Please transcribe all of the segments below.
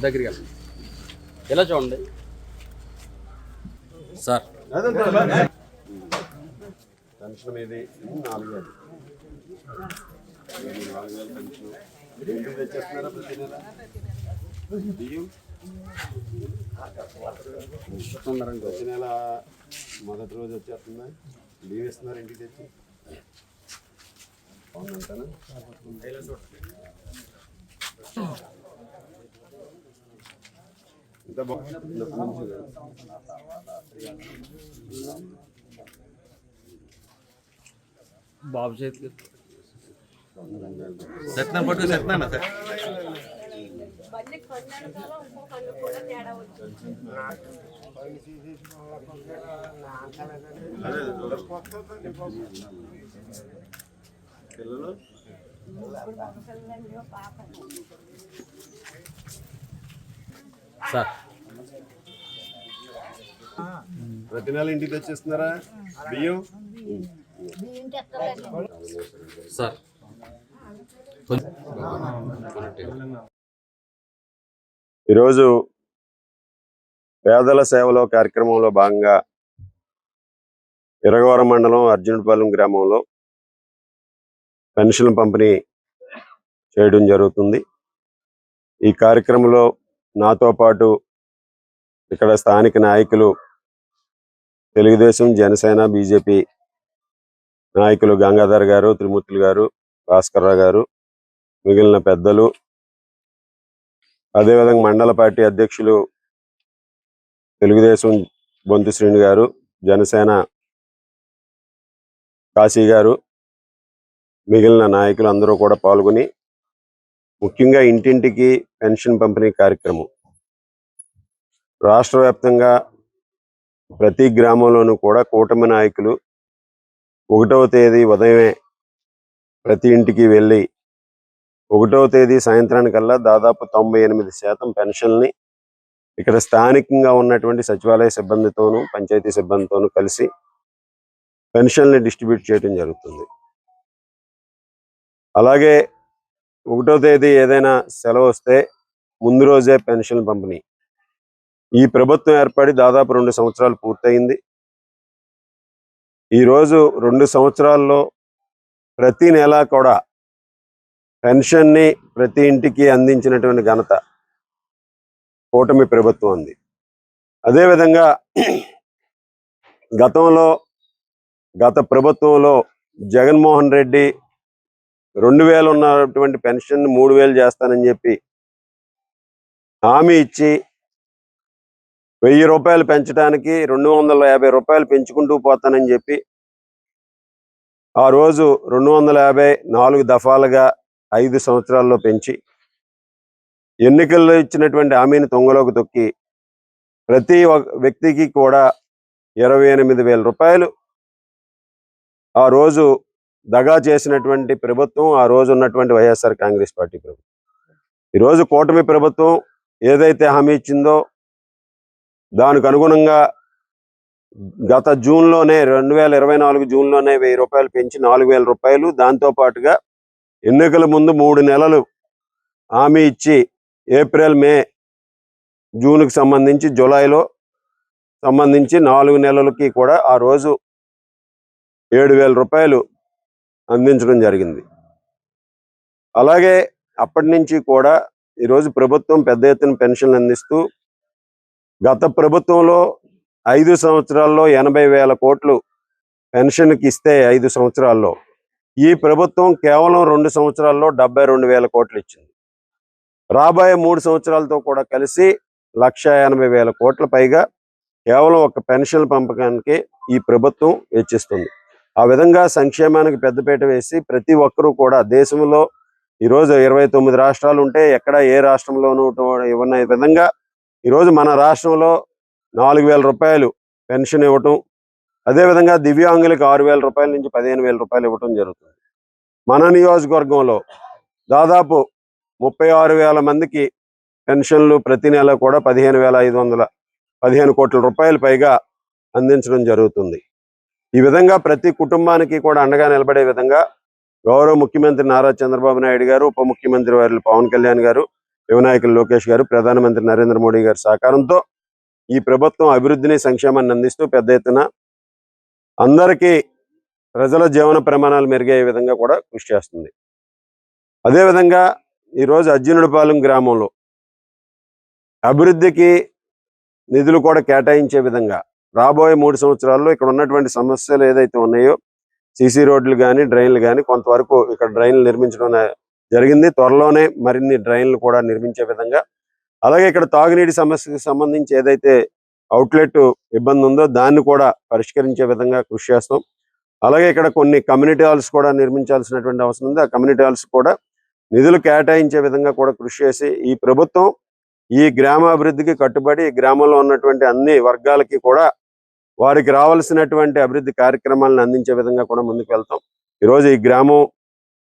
దగ్గరికి ఎలా చూడండి సార్. పెన్షన్ ఇది 4,000 పెన్షన్ ఇంటికి తెచ్చేస్తున్నారా ప్రతి నెల? బియ్యం ఇస్తున్నారండి ప్రతి నెల మొదటి రోజు వచ్చేస్తుందా? బియ్యం ఇస్తున్నారు ఇంటికి తెచ్చి బాగుందంటారా? ఇంత బాబు చేతికి సత్యనారాయణ పట్టు సత్యనారాయణ సార్. పిల్లలు సార్ ప్రతి నెల ఇంటికి తెచ్చేస్తున్నారా బియ్యం? సార్ ఈరోజు పేదల సేవలో కార్యక్రమంలో భాగంగా ఇరగవరం మండలం అర్జునుడిపాలెం గ్రామంలో పెన్షన్ పంపిణీ చేయడం జరుగుతుంది. ఈ కార్యక్రమంలో నాతో పాటు ఇక్కడ స్థానిక నాయకులు తెలుగుదేశం, జనసేన, బీజేపీ నాయకులు గంగాధర్ గారు, త్రిమూర్తులు గారు, భాస్కర్రావు గారు, మిగిలిన పెద్దలు, అదేవిధంగా మండల పార్టీ అధ్యక్షులు తెలుగుదేశం బొంతు శ్రీని గారు, జనసేన కాశీ గారు, మిగిలిన నాయకులు అందరూ కూడా పాల్గొని ముఖ్యంగా ఇంటింటికి పెన్షన్ పంపిణీ కార్యక్రమం రాష్ట్ర వ్యాప్తంగా ప్రతి గ్రామంలోనూ కూడా కూటమి నాయకులు 1వ తేదీ ఉదయమే ప్రతి ఇంటికి వెళ్ళి 1వ తేదీ సాయంత్రానికల్లా దాదాపు 98% పెన్షన్ని ఇక్కడ స్థానికంగా ఉన్నటువంటి సచివాలయ సిబ్బందితోనూ పంచాయతీ సిబ్బందితోనూ కలిసి పెన్షన్ని డిస్ట్రిబ్యూట్ చేయడం జరుగుతుంది. అలాగే 1వ తేదీ ఏదైనా సెలవు వస్తే ముందు రోజే పెన్షన్ పంపిణీ. ఈ ప్రభుత్వం ఏర్పడి దాదాపు 2 సంవత్సరాలు పూర్తయింది. ఈరోజు 2 సంవత్సరాల్లో ప్రతి నెల కూడా పెన్షన్ని ప్రతి ఇంటికి అందించినటువంటి ఘనత కూటమి ప్రభుత్వం ఉంది. అదేవిధంగా గత ప్రభుత్వంలో జగన్మోహన్ రెడ్డి 2,000 ఉన్నటువంటి పెన్షన్ 3,000 చేస్తానని చెప్పి హామీ ఇచ్చి 1,000 రూపాయలు పెంచడానికి 250 రూపాయలు పెంచుకుంటూ పోతానని చెప్పి ఆ రోజు 250 4 దఫాలుగా 5 సంవత్సరాల్లో పెంచి ఎన్నికల్లో ఇచ్చినటువంటి హామీని తొంగలోకి తొక్కి ప్రతి వ్యక్తికి కూడా 28,000 రూపాయలు ఆ రోజు దగా చేసినటువంటి ప్రభుత్వం ఆ రోజు ఉన్నటువంటి వైఎస్ఆర్ కాంగ్రెస్ పార్టీ ప్రభుత్వం. ఈరోజు కూటమి ప్రభుత్వం ఏదైతే హామీ ఇచ్చిందో దానికి అనుగుణంగా గత జూన్లోనే 2024 జూన్లోనే 1,000 రూపాయలు పెంచి 4,000 రూపాయలు, దాంతోపాటుగా ఎన్నికల ముందు 3 నెలలు హామీ ఇచ్చి ఏప్రిల్, మే, జూన్కి సంబంధించి జూలైలో సంబంధించి 4 నెలలకి కూడా ఆ రోజు 7,000 రూపాయలు అందించడం జరిగింది. అలాగే అప్పటి నుంచి కూడా ఈరోజు ప్రభుత్వం పెద్ద ఎత్తున పెన్షన్లు అందిస్తూ గత ప్రభుత్వంలో 5 సంవత్సరాల్లో 80,000 కోట్లు పెన్షన్కి ఇస్తే 5 సంవత్సరాల్లో ఈ ప్రభుత్వం కేవలం 2 సంవత్సరాల్లో 72,000 కోట్లు ఇచ్చింది. రాబోయే 3 సంవత్సరాలతో కూడా కలిసి 1,80,000 కోట్ల పైగా కేవలం ఒక పెన్షన్ పంపకానికి ఈ ప్రభుత్వం వెచ్చిస్తుంది. ఆ విధంగా సంక్షేమానికి పెద్దపీట వేసి ప్రతి ఒక్కరూ కూడా దేశంలో ఈరోజు 29 రాష్ట్రాలు ఉంటే ఎక్కడ ఏ రాష్ట్రంలోనూ ఇవ్వని విధంగా ఈరోజు మన రాష్ట్రంలో 4,000 రూపాయలు పెన్షన్ ఇవ్వటం, అదేవిధంగా దివ్యాంగులకు 6,000 రూపాయల నుంచి 15,000 రూపాయలు ఇవ్వటం జరుగుతుంది. మన నియోజకవర్గంలో దాదాపు 36,000 మందికి పెన్షన్లు ప్రతి నెల కూడా 15,515 కోట్ల రూపాయలు పైగా అందించడం జరుగుతుంది. ఈ విధంగా ప్రతి కుటుంబానికి కూడా అండగా నిలబడే విధంగా గౌరవ ముఖ్యమంత్రి నారా చంద్రబాబు నాయుడు గారు, ఉప ముఖ్యమంత్రి వర్యులు పవన్ కళ్యాణ్ గారు, యువ నాయకులు లోకేష్ గారు, ప్రధానమంత్రి నరేంద్ర మోడీ గారి సహకారంతో ఈ ప్రభుత్వం అభివృద్ధిని, సంక్షేమాన్ని అందిస్తూ పెద్ద ఎత్తున అందరికీ ప్రజల జీవన ప్రమాణాలు మెరుగయ్యే విధంగా కూడా కృషి చేస్తుంది. అదేవిధంగా ఈరోజు అర్జునుడిపాలెం గ్రామంలో అభివృద్ధికి నిధులు కూడా కేటాయించే విధంగా రాబోయే 3 సంవత్సరాల్లో ఇక్కడ ఉన్నటువంటి సమస్యలు ఏదైతే ఉన్నాయో, సీసీ రోడ్లు కానీ, డ్రైన్లు కానీ, కొంతవరకు ఇక్కడ డ్రైన్లు నిర్మించడం జరిగింది. త్వరలోనే మరిన్ని డ్రైన్లు కూడా నిర్మించే విధంగా, అలాగే ఇక్కడ తాగునీటి సమస్యకు సంబంధించి ఏదైతే అవుట్లెట్ ఇబ్బంది ఉందో దాన్ని కూడా పరిష్కరించే విధంగా కృషి చేస్తాం. అలాగే ఇక్కడ కొన్ని కమ్యూనిటీ హాల్స్ కూడా నిర్మించాల్సినటువంటి అవసరం ఉంది. ఆ కమ్యూనిటీ హాల్స్ కూడా నిధులు కేటాయించే విధంగా కూడా కృషి చేసి ఈ ప్రభుత్వం ఈ గ్రామాభివృద్ధికి కట్టుబడి ఈ గ్రామంలో ఉన్నటువంటి అన్ని వర్గాలకి కూడా వారికి రావాల్సినటువంటి అభివృద్ధి కార్యక్రమాలను అందించే విధంగా కూడా ముందుకు వెళ్తాం. ఈరోజు ఈ గ్రామం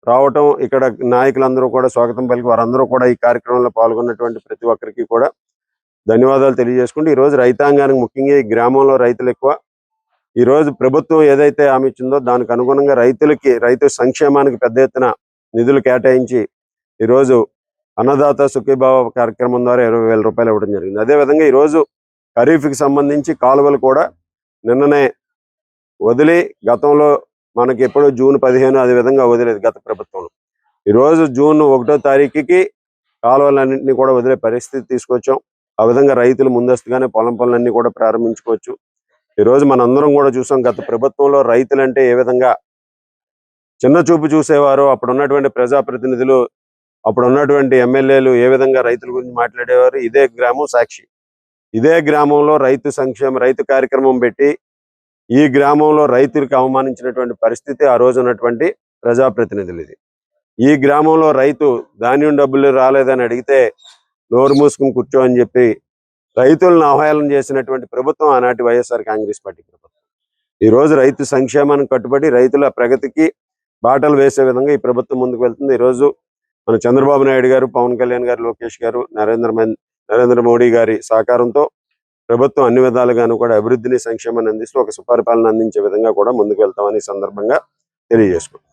రావటం, ఇక్కడ నాయకులందరూ కూడా స్వాగతం పలికి వారందరూ కూడా ఈ కార్యక్రమంలో పాల్గొన్నటువంటి ప్రతి ఒక్కరికి కూడా ధన్యవాదాలు తెలియజేసుకుంటూ, ఈరోజు రైతాంగానికి ముఖ్యంగా ఈ గ్రామంలో రైతులు ఎక్కువ. ఈరోజు ప్రభుత్వం ఏదైతే హామీ ఇచ్చిందో దానికి అనుగుణంగా రైతు సంక్షేమానికి పెద్ద ఎత్తున నిధులు కేటాయించి ఈరోజు అన్నదాత సుఖీభావ కార్యక్రమం ద్వారా 20,000 రూపాయలు ఇవ్వడం జరిగింది. అదేవిధంగా ఈరోజు ఖరీఫ్కి సంబంధించి కాలువలు కూడా నిన్ననే వదిలి, గతంలో మనకి ఎప్పుడు జూన్ 15 అదే విధంగా వదిలేదు గత ప్రభుత్వంలో. ఈరోజు జూన్ 1వ తారీఖుకి కాలువలన్నింటినీ కూడా వదిలే పరిస్థితి తీసుకొచ్చాం. ఆ విధంగా రైతులు ముందస్తుగానే పొలం పనులన్నీ కూడా ప్రారంభించుకోవచ్చు. ఈరోజు మనందరం కూడా చూసాం, గత ప్రభుత్వంలో రైతులంటే ఏ విధంగా చిన్న చూపు చూసేవారు. అప్పుడు ఉన్నటువంటి ప్రజాప్రతినిధులు, అప్పుడు ఉన్నటువంటి ఎమ్మెల్యేలు ఏ విధంగా రైతుల గురించి మాట్లాడేవారు. ఇదే గ్రామం సాక్షి. ఇదే గ్రామంలో రైతు కార్యక్రమం పెట్టి ఈ గ్రామంలో రైతులకు అవమానించినటువంటి పరిస్థితి ఆ రోజు ఉన్నటువంటి ప్రజాప్రతినిధులు. ఇది ఈ గ్రామంలో రైతు ధాన్యం డబ్బులు రాలేదని అడిగితే నోరు మూసుకుని కూర్చో అని చెప్పి రైతులను అవహేళన చేసినటువంటి ప్రభుత్వం ఆనాటి వైఎస్ఆర్ కాంగ్రెస్ పార్టీ ప్రభుత్వం. ఈరోజు రైతు సంక్షేమానికి కట్టుబడి రైతుల ప్రగతికి బాటలు వేసే విధంగా ఈ ప్రభుత్వం ముందుకు వెళ్తుంది. ఈరోజు మన చంద్రబాబు నాయుడు గారు, పవన్ కళ్యాణ్ గారు, లోకేష్ గారు, నరేంద్ర మోడీ గారి సహకారంతో ప్రభుత్వం అన్ని విధాలుగాను కూడా అభివృద్ధిని, సంక్షేమాన్ని అందిస్తూ ఒక సుపరిపాలన అందించే విధంగా కూడా ముందుకు వెళ్తామని సందర్భంగా తెలియజేసుకుంటాం.